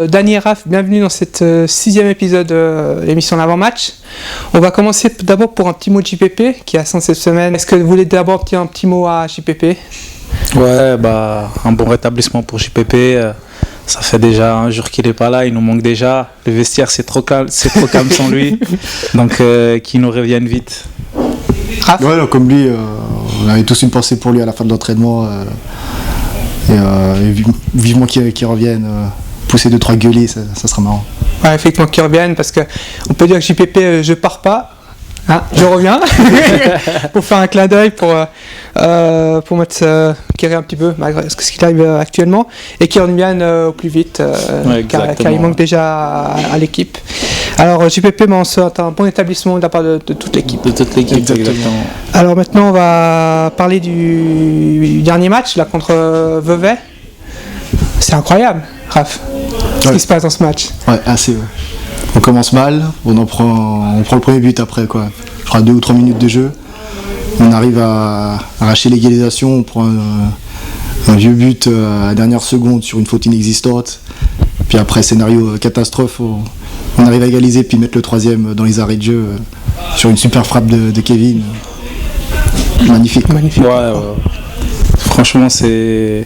Dany et Raph, bienvenue dans cette 6e épisode de l'émission d'avant-match. On va commencer d'abord pour un petit mot de JPP qui est absent cette semaine. Est-ce que vous voulez d'abord dire un petit mot à JPP ? Ouais, un bon rétablissement pour JPP. Ça fait déjà un jour qu'il n'est pas là, il nous manque déjà. Le vestiaire, c'est trop calme sans lui. Donc, qu'il nous revienne vite. Raph ? Ouais, alors, comme lui, on avait tous une pensée pour lui à la fin de l'entraînement. Et vivement qu'il revienne, pousser 2-3 gueuliers, ça sera marrant. Ouais, effectivement qu'il revienne, parce qu'on peut dire que JPP, je pars pas, hein, je reviens, pour faire un clin d'œil, pour mettre Kéré un petit peu, malgré ce qu'il arrive actuellement, et qu'il revienne au plus vite, car il manque déjà à l'équipe. Alors JPP, on souhaite un bon établissement de la part de toute l'équipe. De toute l'équipe, exactement. Alors maintenant, on va parler du dernier match, là, contre Vevey. C'est incroyable, Raph, ce qui se passe dans ce match. Ouais, assez, ouais. On commence mal, on prend le premier but après, quoi. Je crois 2 ou 3 minutes de jeu. On arrive à arracher l'égalisation, on prend un vieux but à la dernière seconde sur une faute inexistante. Puis après, scénario catastrophe, on arrive à égaliser puis mettre le troisième dans les arrêts de jeu sur une super frappe de Kevin. Magnifique. Ouais. Franchement, c'est...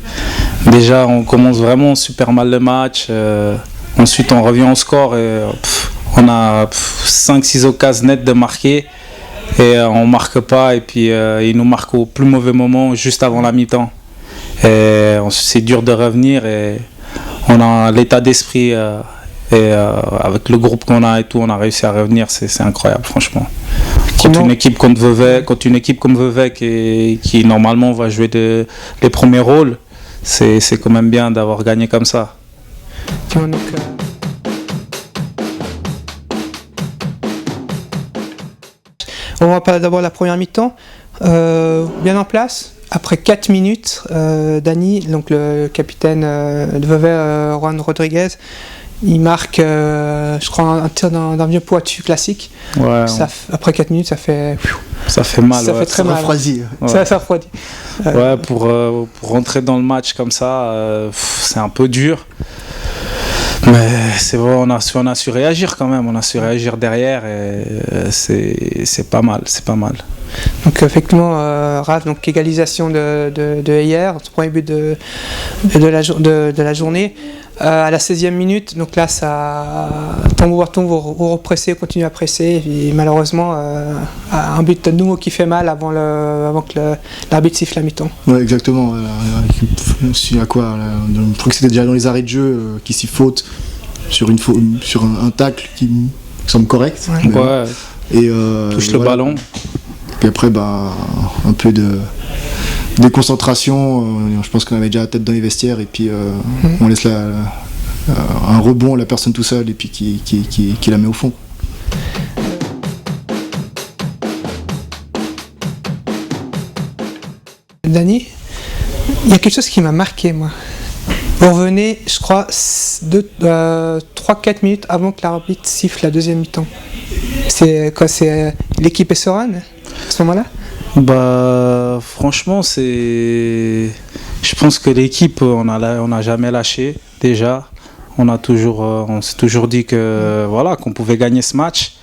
Déjà, on commence vraiment super mal le match. Ensuite, on revient au score et on a 5-6 occasions nettes de marquer. Et on ne marque pas. Et puis, ils nous marquent au plus mauvais moment, juste avant la mi-temps. Et c'est dur de revenir. Et on a l'état d'esprit... avec le groupe qu'on a et tout, on a réussi à revenir, c'est incroyable, franchement. Contre une équipe comme Vevey, qui normalement va jouer les premiers rôles, c'est quand même bien d'avoir gagné comme ça. On va parler d'abord de la première mi-temps, bien en place. Après 4 minutes, Dany, donc le capitaine de Vevey, Juan Rodriguez, il marque, je crois, un tir d'un vieux poitu classique. Ouais, après 4 minutes, ça fait mal. Ça fait très mal. Refroidi. Ouais. Ça refroidit. Ouais, pour rentrer dans le match comme ça, c'est un peu dur. Mais c'est vrai, on a su réagir quand même. On a su réagir derrière et c'est pas mal. Donc effectivement, Raph, donc égalisation de hier, le premier but de la journée. À la 16e minute, donc là, Tambou vous repressez, continue à presser, et malheureusement, un but de nouveau qui fait mal avant que l'arbitre siffle la mi-temps. Ouais, exactement. À quoi je crois que c'était déjà dans les arrêts de jeu qui s'y faute sur un tacle qui me semble correct. Ouais. Et touche le ballon. Puis après, un peu de déconcentration. Je pense qu'on avait déjà la tête dans les vestiaires et puis on laisse un rebond à la personne tout seul et puis qui la met au fond. Dany, il y a quelque chose qui m'a marqué, moi. Vous revenez, je crois, 3-4 minutes avant que l'arbitre siffle la deuxième mi-temps. C'est quoi, l'équipe est sereine à ce moment-là ? Franchement, je pense que l'équipe, on n'a jamais lâché déjà. On s'est toujours dit qu'on pouvait gagner ce match.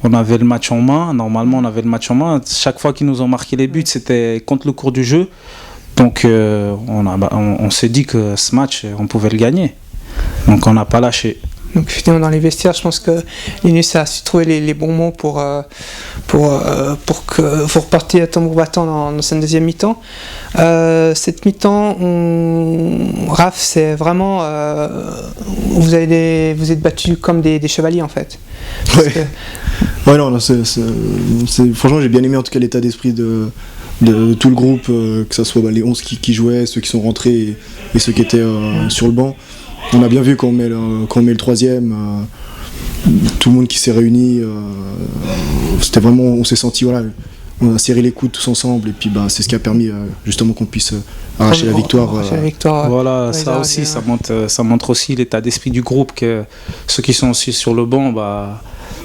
On avait le match en main. Normalement, on avait le match en main. Chaque fois qu'ils nous ont marqué les buts, c'était contre le cours du jeu. Donc, on s'est dit que ce match, on pouvait le gagner. Donc, on n'a pas lâché. Donc finalement dans les vestiaires, je pense que Linus a su trouver les bons mots pour que vous repartiez à tambour battant dans cette deuxième mi-temps. Cette mi-temps, Raph, c'est vraiment vous êtes battus comme des chevaliers en fait. Ouais. Ouais, non, franchement j'ai bien aimé en tout cas l'état d'esprit de tout le groupe, que ce soit les 11 qui jouaient, ceux qui sont rentrés et ceux qui étaient sur le banc. On a bien vu quand on met le troisième, tout le monde qui s'est réuni, c'était vraiment, on s'est senti, on a serré les coudes tous ensemble et puis c'est ce qui a permis justement qu'on puisse arracher la victoire. Voilà, ça aussi, ça montre aussi l'état d'esprit du groupe, que ceux qui sont aussi sur le banc,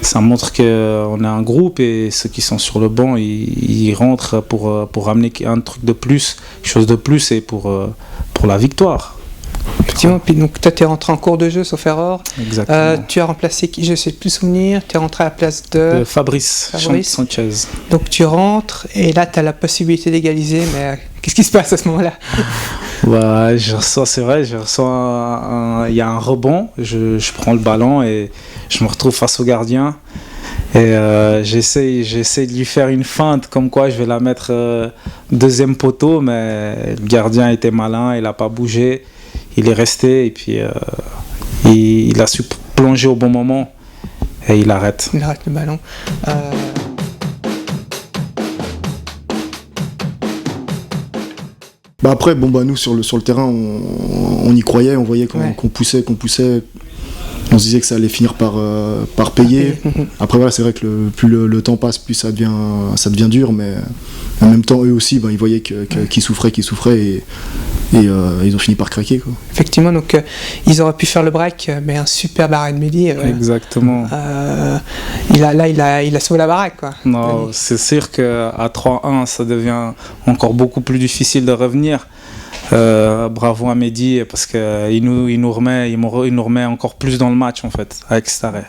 ça montre qu'on est un groupe et ceux qui sont sur le banc, ils rentrent pour ramener un truc de plus, quelque chose de plus et pour la victoire. Effectivement, puis donc toi tu es rentré en cours de jeu sauf erreur. Exactement. Tu as remplacé qui, je sais plus souvenir, tu es rentré à la place de Fabrice Sanchez. Donc tu rentres et là tu as la possibilité d'égaliser, mais qu'est-ce qui se passe à ce moment-là? Bah, il y a un rebond, je prends le ballon et je me retrouve face au gardien. Et j'essaie de lui faire une feinte comme quoi je vais la mettre deuxième poteau, mais le gardien était malin, il n'a pas bougé, il est resté et puis il a su plonger au bon moment et il arrête. Il arrête le ballon. Bah après, nous sur le terrain, on y croyait, on voyait qu'on poussait. On se disait que ça allait finir par payer. Après voilà, c'est vrai que plus le temps passe, plus ça devient dur, mais en même temps eux aussi, ils voyaient qu'ils souffraient et ils ont fini par craquer, quoi. Effectivement, donc ils auraient pu faire le break, mais un super arrêt de Mehdi. Exactement. Il a sauvé la baraque, quoi. Non, c'est sûr qu'à 3-1, ça devient encore beaucoup plus difficile de revenir. Bravo à Mehdi parce qu'il nous remet encore plus dans le match en fait avec cet arrêt.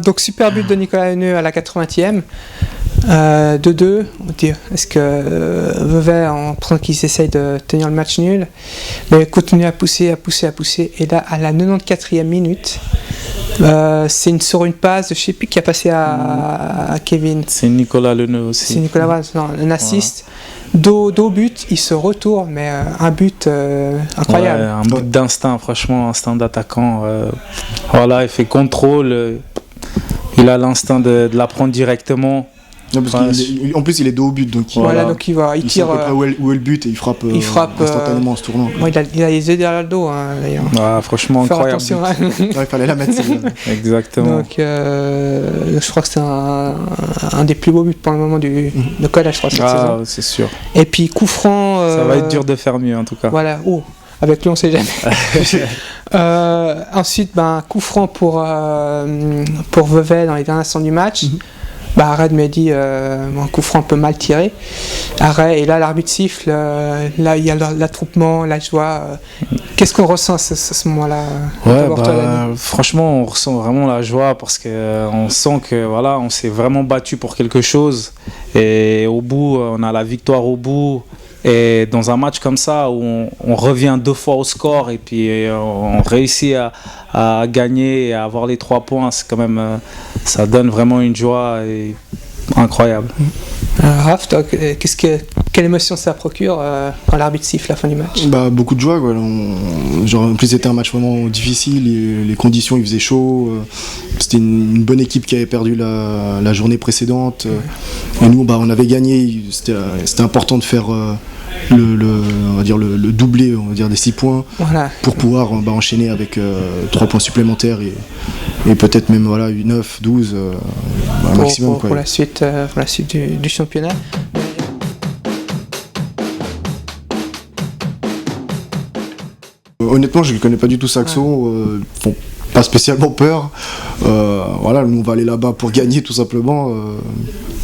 Donc super but de Nicolas Haeneux à la 80e. 2-2, on va dire. Est-ce que Vevey, en pendant qu'ils essayent de tenir le match nul, mais continue à pousser, et là à la 94e minute, c'est sur une passe de je sais plus qui a passé à Kevin. C'est Nicolas Leneux aussi. C'est Nicolas, un assist. Dos but, il se retourne, mais un but incroyable. Ouais, un but d'instinct, franchement, instinct d'attaquant. Voilà, il fait contrôle, il a l'instinct de la prendre directement. Non, en plus il est dos au but, donc donc il tire à peu près où est le but et il frappe instantanément en se tournant. Il a les yeux derrière le dos, d'ailleurs. Ah, franchement incroyable. Il fallait la mettre celle-là. Exactement. Donc je crois que c'est un des plus beaux buts pour le moment de collège, je crois, cette saison. C'est sûr. Et puis coup franc. Ça va être dur de faire mieux en tout cas. Voilà. Avec lui on sait jamais. Ensuite, coup franc pour Vevey dans les derniers instants du match. Arrêt de Mehdi, un coup franc un peu mal tiré. Arrêt, et là l'arbitre siffle, là il y a l'attroupement, la joie. Qu'est-ce qu'on ressent à ce moment-là? Franchement, on ressent vraiment la joie parce qu'on sent que voilà, on s'est vraiment battu pour quelque chose. Et au bout, on a la victoire au bout. Et dans un match comme ça où on revient 2 fois au score et puis on réussit à gagner et à avoir les 3 points, c'est quand même, ça donne vraiment une joie incroyable. Raph, toi, quelle émotion ça procure quand l'arbitre siffle la fin du match? Beaucoup de joie, quoi. En plus c'était un match vraiment difficile, les conditions, il faisait chaud, c'était une bonne équipe qui avait perdu la journée précédente, et nous on avait gagné, c'était important de faire on va dire le doublé, on va dire des 6 points, pour pouvoir enchaîner avec 3 points supplémentaires et peut-être même 9, 12 maximum, pour la suite du championnat. Honnêtement, je ne connais pas du tout Saxo, font pas spécialement peur. Nous on va aller là-bas pour gagner tout simplement.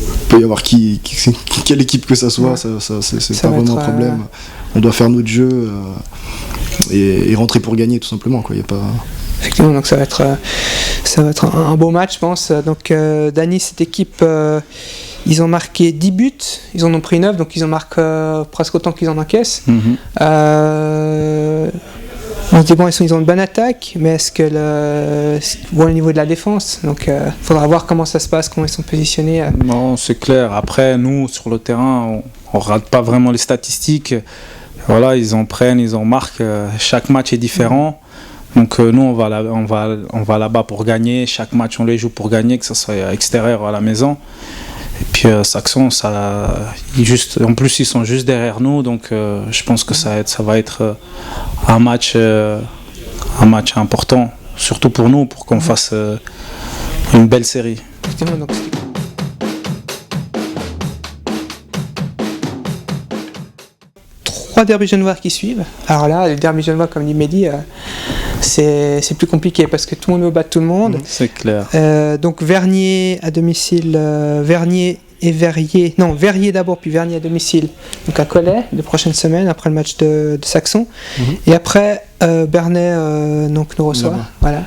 Il peut y avoir quelle équipe que ça soit, c'est pas vraiment un problème. On doit faire notre jeu et rentrer pour gagner tout simplement, quoi. Y a pas... Effectivement, donc ça va être un beau match, je pense. Donc Dany, cette équipe, ils ont marqué 10 buts, ils en ont pris 9, donc ils en marquent presque autant qu'ils en encaissent. On se dit ils ont une bonne attaque, mais est-ce que au niveau de la défense, donc faudra voir comment ça se passe, comment ils sont positionnés. Non, c'est clair. Après, nous sur le terrain, on rate pas vraiment les statistiques. Voilà, ils en prennent, ils en marquent. Chaque match est différent. Donc nous, on va là-bas pour gagner. Chaque match, on les joue pour gagner, que ce soit à l'extérieur ou à la maison. Et puis Saxon, en plus ils sont juste derrière nous, donc je pense que ça va être un match important, surtout pour nous, pour qu'on fasse une belle série. Donc, 3 derbys genevois qui suivent. Alors là, les derbys genevois, comme dit Mehdi, c'est plus compliqué parce que tout le monde veut battre tout le monde. C'est clair. Donc Vernier à domicile, Vernier et Verrier. Non, Verrier d'abord, puis Vernier à domicile. Donc à Collet, les prochaines semaines, après le match de Saxon. Et après, Bernay donc, nous reçoit. Voilà.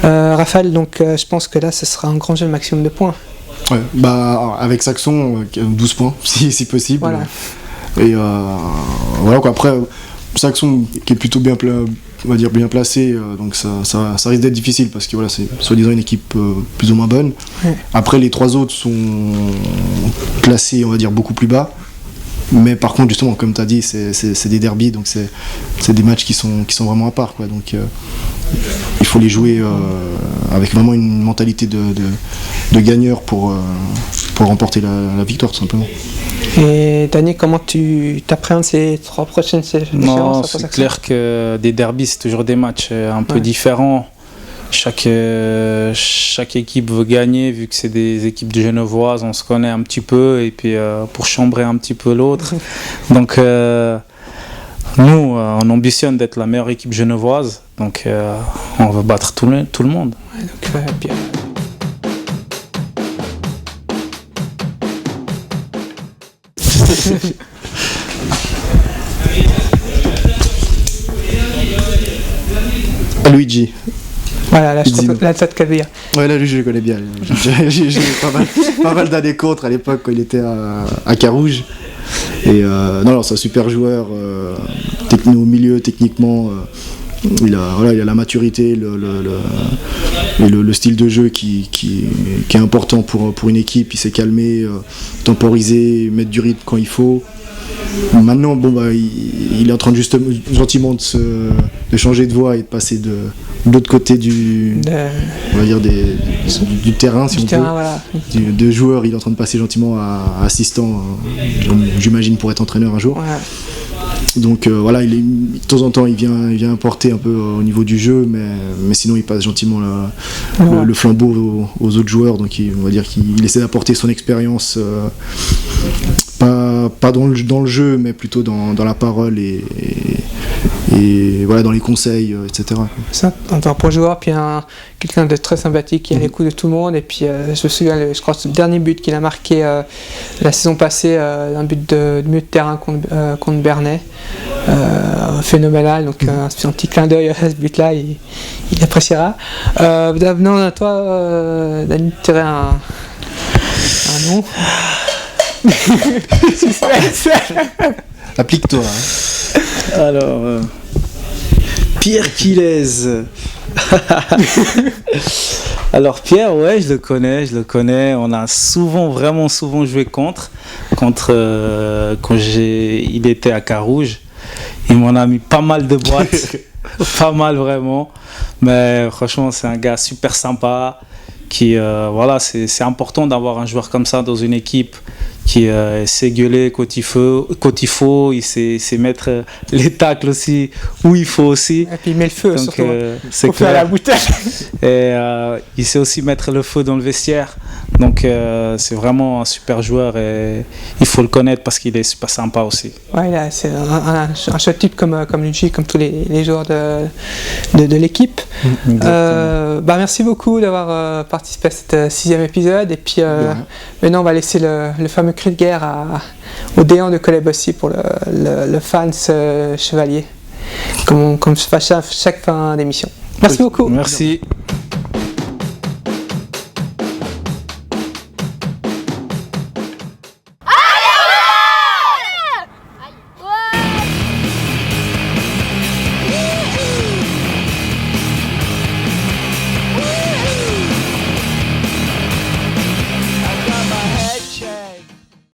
Raphaël, donc je pense que là, ce sera un grand jeu, le maximum de points. Ouais, avec Saxon, 12 points, si possible. Voilà. Et voilà quoi. Après, Saxon qui est plutôt bien placé, donc ça risque d'être difficile parce que voilà, c'est soi-disant une équipe plus ou moins bonne. Ouais. Après, les 3 autres sont classés, on va dire, beaucoup plus bas. Mais par contre, justement, comme tu as dit, c'est des derbies, donc c'est des matchs qui sont vraiment à part, quoi. Donc il faut les jouer avec vraiment une mentalité de gagneur pour remporter la victoire, tout simplement. Et Dany, comment tu t'appréhendes ces 3 prochaines échéances? Non, c'est clair que des derbies, c'est toujours des matchs un peu différents. Chaque équipe veut gagner, vu que c'est des équipes de genevoises, on se connaît un petit peu, et puis pour chambrer un petit peu l'autre. Donc nous, on ambitionne d'être la meilleure équipe genevoise, donc on veut battre tout le monde. Ouais, donc, bien. Luigi. Voilà, là je crois que là ça te casse bien. Ouais, là lui je le connais bien. J'ai pas mal d'années contre à l'époque quand il était à Carouge. Et non, c'est un super joueur, au milieu, techniquement. Il a la maturité, le style de jeu qui est important pour une équipe. Il s'est calmé, temporiser, mettre du rythme quand il faut. Maintenant, il est en train de gentiment de changer de voie et de passer de l'autre côté on va dire du terrain, si on peut. Voilà. De joueur, il est en train de passer gentiment à assistant, j'imagine, pour être entraîneur un jour. Ouais. Donc voilà, de temps en temps il vient apporter un peu au niveau du jeu, mais sinon il passe gentiment le flambeau aux autres joueurs, donc on va dire qu'il essaie d'apporter son expérience, pas dans le jeu, mais plutôt dans la parole et voilà, dans les conseils, etc. Ça, en tant que joueur, puis quelqu'un de très sympathique qui a l'écoute de tout le monde, et puis je me souviens, je crois que c'est le dernier but qu'il a marqué la saison passée, un but de milieu de terrain contre Bernay, phénoménal, donc un petit clin d'œil à ce but-là, il appréciera. Venant à toi, Dany, tu dirais un nom. Applique-toi. Hein. Alors, Pierre Quilez. Alors Pierre, ouais, je le connais. On a vraiment souvent joué contre quand il était à Carouge. Il m'en a mis pas mal de boîtes, pas mal vraiment. Mais franchement, c'est un gars super sympa. Voilà, c'est important d'avoir un joueur comme ça dans une équipe qui sait gueuler quand il faut, il sait mettre les tacles aussi où il faut aussi. Et puis il met le feu, donc, surtout. C'est clair. À la bouteille. Et il sait aussi mettre le feu dans le vestiaire. Donc c'est vraiment un super joueur et il faut le connaître parce qu'il est super sympa aussi. Ouais, là, c'est un chouette type comme Luigi, comme tous les joueurs de l'équipe. Merci beaucoup d'avoir participé à cet 6e épisode. Et puis maintenant, on va laisser le fameux cri de guerre au Déant de Collet Bossy pour le fans chevalier, comme je fais chaque fin d'émission. Merci beaucoup. Merci.